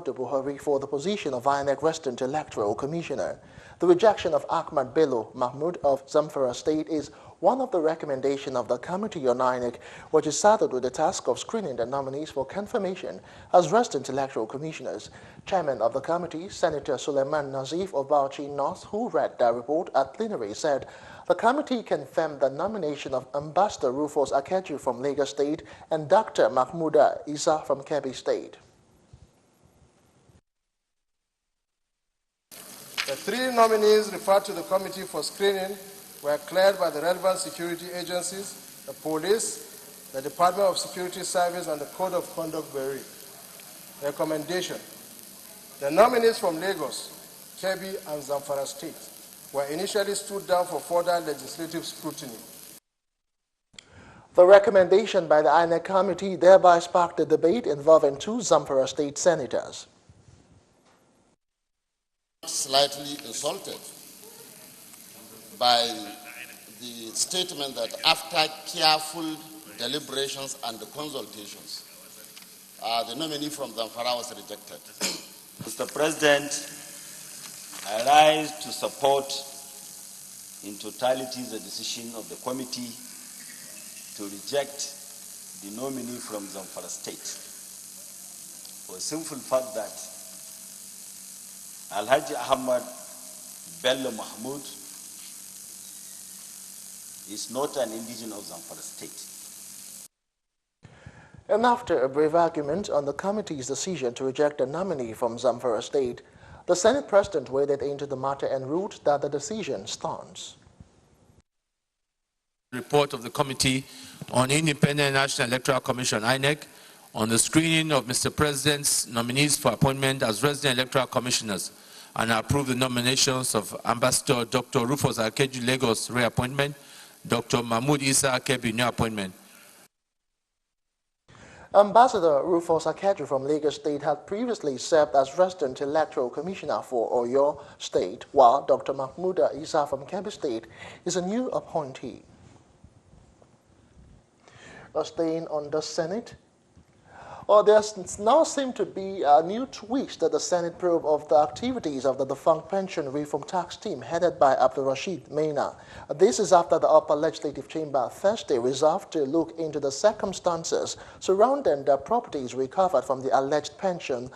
Buhari for the position of INEC Resident Electoral Commissioner. The rejection of Ahmad Bello Mahmood of Zamfara State is one of the recommendations of the Committee on INEC, which is saddled with the task of screening the nominees for confirmation as Resident Electoral Commissioners. Chairman of the committee, Senator Suleiman Nazif of Bauchi North, who read the report at plenary, said the committee confirmed the nomination of Ambassador Rufus Akeju from Lagos State and Dr. Mahmouda Isa from Kebbi State. The three nominees referred to the committee for screening were cleared by the relevant security agencies, the police, the Department of Security Service, and the Code of Conduct Bureau. Recommendation: the nominees from Lagos, Kebbi, and Zamfara State were initially stood down for further legislative scrutiny. The recommendation by the INEC committee thereby sparked a debate involving two Zamfara State senators. Slightly insulted by the statement that after careful deliberations and consultations, the nominee from Zamfara was rejected. Mr. President, I rise to support in totality the decision of the committee to reject the nominee from Zamfara State for the simple fact that Alhaji Ahmad Bello Mahmood is not an indigenous of Zamfara State. And after a brief argument on the committee's decision to reject a nominee from Zamfara State, the Senate President waded into the matter and ruled that the decision stands. Report of the Committee on Independent National Electoral Commission, INEC, on the screening of Mr. President's nominees for appointment as Resident Electoral Commissioners, and approve the nominations of Ambassador Dr. Rufus Akeju Lagos reappointment, Dr. Mahmoud Isa Kebbi new appointment. Ambassador Rufus Akeju from Lagos State had previously served as Resident Electoral Commissioner for Oyo State, while Dr. Mahmouda Isa from Kebbi State is a new appointee. Staying on the Senate, there now seem to be new tweaks to the Senate probe of the activities of the defunct pension reform tax team headed by Abdul Rashid Maina. This is after the upper legislative chamber Thursday resolved to look into the circumstances surrounding the properties recovered from the alleged pension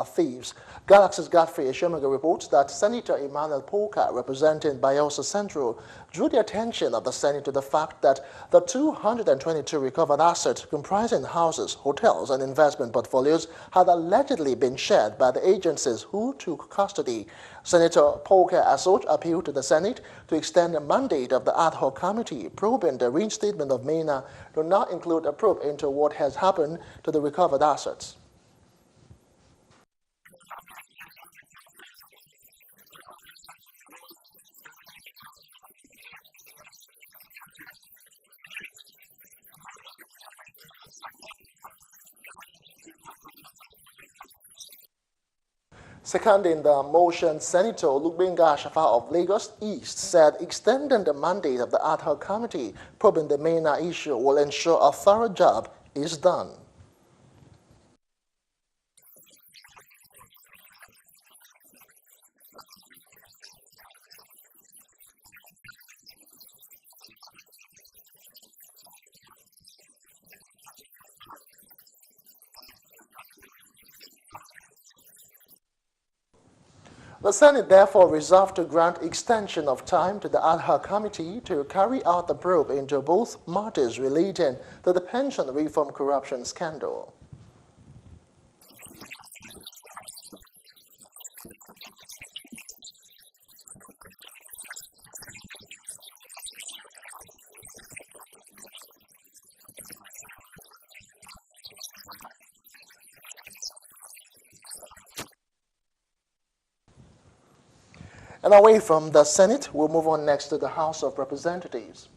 thieves. Galaxy's Godfrey Eshomaga reports that Senator Emmanuel Polka, representing Bayelsa Central, drew the attention of the Senate to the fact that the 222 recovered assets comprising houses, hotels, and investment portfolios had allegedly been shared by the agencies who took custody. Senator Polka as such appealed to the Senate to extend the mandate of the ad hoc committee probing the reinstatement of Maina to not include a probe into what has happened to the recovered assets. Seconding the motion, Senator Olugbenga Shafa of Lagos East said extending the mandate of the ad hoc committee probing the Maina issue will ensure a thorough job is done. The Senate therefore resolved to grant extension of time to the ad hoc committee to carry out the probe into both matters relating to the pension reform corruption scandal. And away from the Senate, we'll move on next to the House of Representatives.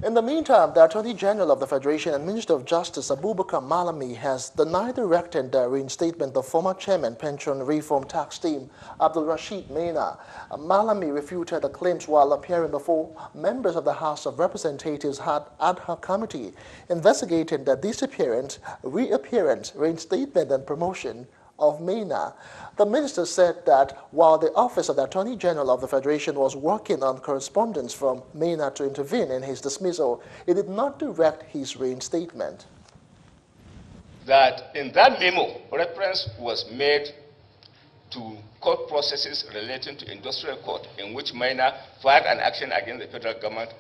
In the meantime, the Attorney General of the Federation and Minister of Justice Abubakar Malami has denied directing the reinstatement of former Chairman Pension Reform Tax Team Abdul Rashid Maina. Malami refuted the claims while appearing before members of the House of Representatives ad hoc committee investigating the disappearance, reappearance, reinstatement and promotion of MENA. The minister said that while the Office of the Attorney General of the Federation was working on correspondence from MENA to intervene in his dismissal, it did not direct his reinstatement. That in that memo, reference was made to court processes relating to industrial court in which MENA filed an action against the federal government.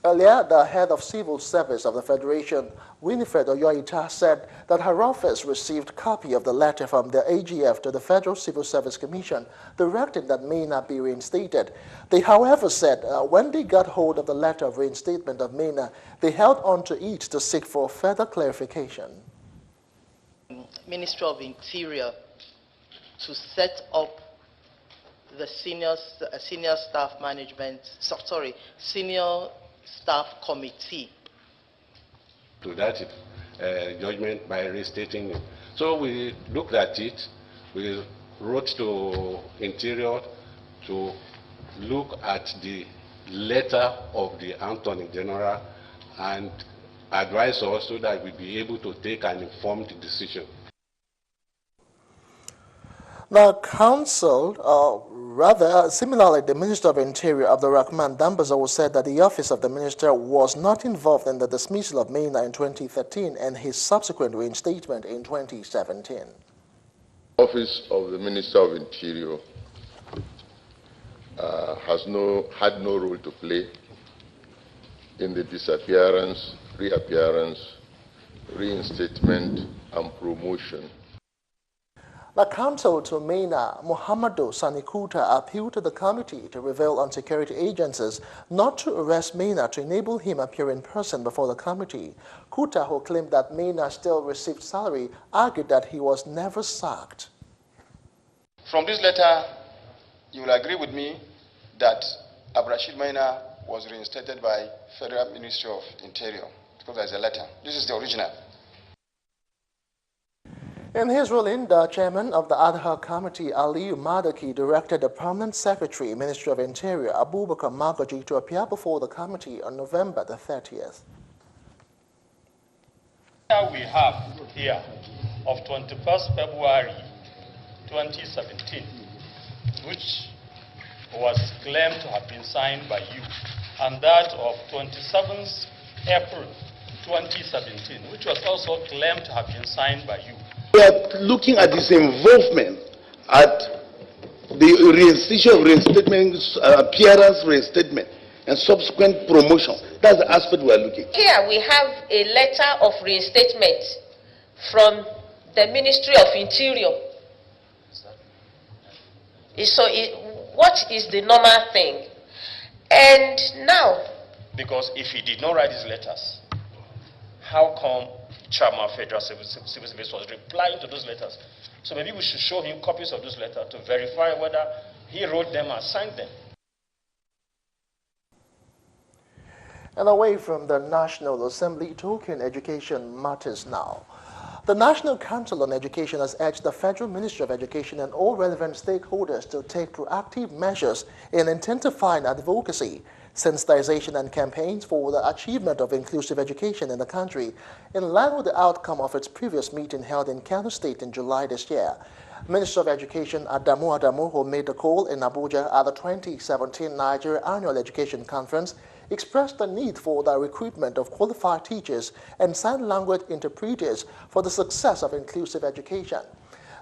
Earlier, the head of civil service of the Federation, Winifred Oyoita, said that her office received a copy of the letter from the AGF to the Federal Civil Service Commission directing that MENA be reinstated. They, however, said when they got hold of the letter of reinstatement of MENA, they held on to it to seek for further clarification. Ministry of Interior to set up the senior staff committee. To that judgment by restating it. So we looked at it, we wrote to Interior to look at the letter of the Attorney General and advise us so that we'll be able to take an informed decision. Now, counsel, rather similarly, the Minister of Interior, Abdulrahman Dambazo, said that the office of the minister was not involved in the dismissal of MENA in 2013 and his subsequent reinstatement in 2017. Office of the Minister of Interior had no role to play in the disappearance, reappearance, reinstatement, and promotion. The counsel to MENA, Muhammadu Sanikuta, appealed to the committee to reveal on security agencies not to arrest MENA to enable him appear in person before the committee. Kuta, who claimed that MENA still received salary, argued that he was never sacked. From this letter, you will agree with me that Abdurrashid Maina was reinstated by Federal Ministry of Interior, because there is a letter. This is the original. In his ruling, the chairman of the ad hoc committee, Aliyu Madaki, directed the permanent secretary, Ministry of Interior, Abubakar Magaji, to appear before the committee on November the 30th. We have here of 21st February 2017, which was claimed to have been signed by you, and that of 27th April 2017, which was also claimed to have been signed by you. We are looking at his involvement at the reinstatement, appearance reinstatement, and subsequent promotion. That's the aspect we are looking. Here we have a letter of reinstatement from the Ministry of Interior. So what is the normal thing? And now, because if he did not write these letters, how come Chairman of Federal Civil Service was replying to those letters? So maybe we should show him copies of those letters to verify whether he wrote them and signed them. And away from the National Assembly, talking education matters now. The National Council on Education has urged the Federal Ministry of Education and all relevant stakeholders to take proactive measures in intensifying advocacy, sensitization and campaigns for the achievement of inclusive education in the country, in line with the outcome of its previous meeting held in Kano State in July this year. Minister of Education Adamu, who made the call in Abuja at the 2017 Nigeria Annual Education Conference, expressed the need for the recruitment of qualified teachers and sign language interpreters for the success of inclusive education.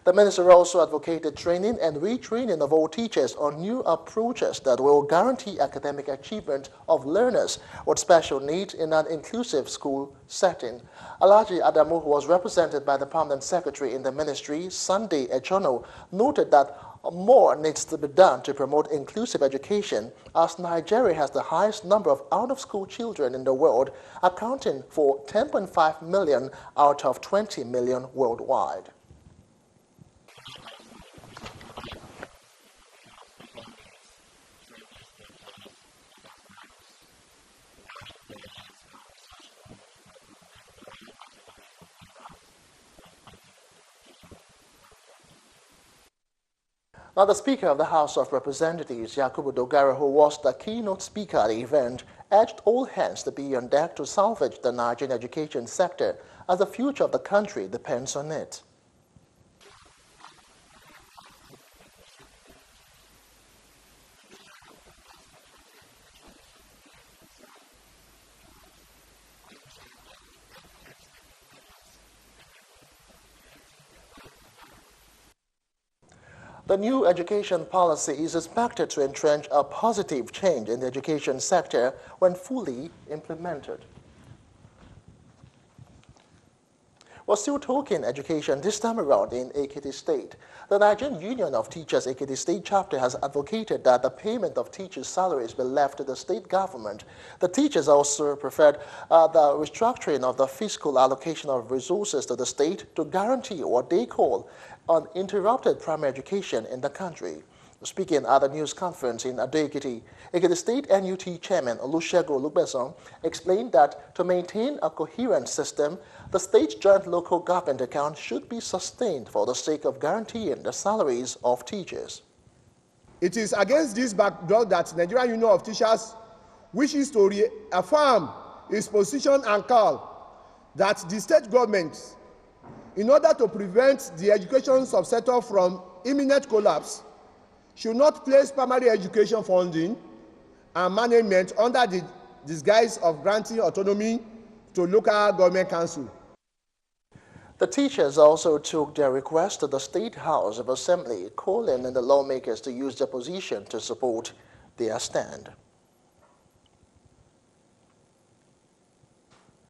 The minister also advocated training and retraining of all teachers on new approaches that will guarantee academic achievement of learners with special needs in an inclusive school setting. Alhaji Adamu, who was represented by the permanent secretary in the ministry, Sunday Echono, noted that more needs to be done to promote inclusive education, as Nigeria has the highest number of out-of-school children in the world, accounting for 10.5 million out of 20 million worldwide. Now, the Speaker of the House of Representatives, Yakubu Dogara, who was the keynote speaker at the event, urged all hands to be on deck to salvage the Nigerian education sector, as the future of the country depends on it. The new education policy is expected to entrench a positive change in the education sector when fully implemented. We're still talking education this time around in Ekiti State. The Nigerian Union of Teachers Ekiti State chapter has advocated that the payment of teachers' salaries be left to the state government. The teachers also preferred the restructuring of the fiscal allocation of resources to the state to guarantee what they call uninterrupted primary education in the country. Speaking at the news conference in Ado-Ekiti, Ekiti State NUT Chairman Olusegun Olugbesan explained that to maintain a coherent system, the state joint local government account should be sustained for the sake of guaranteeing the salaries of teachers. It is against this backdrop that Nigerian Union of Teachers wishes to reaffirm its position and call that the state government, in order to prevent the education subsector from imminent collapse, should not place primary education funding and management under the disguise of granting autonomy to local government council. The teachers also took their request to the State House of Assembly, calling on the lawmakers to use their position to support their stand.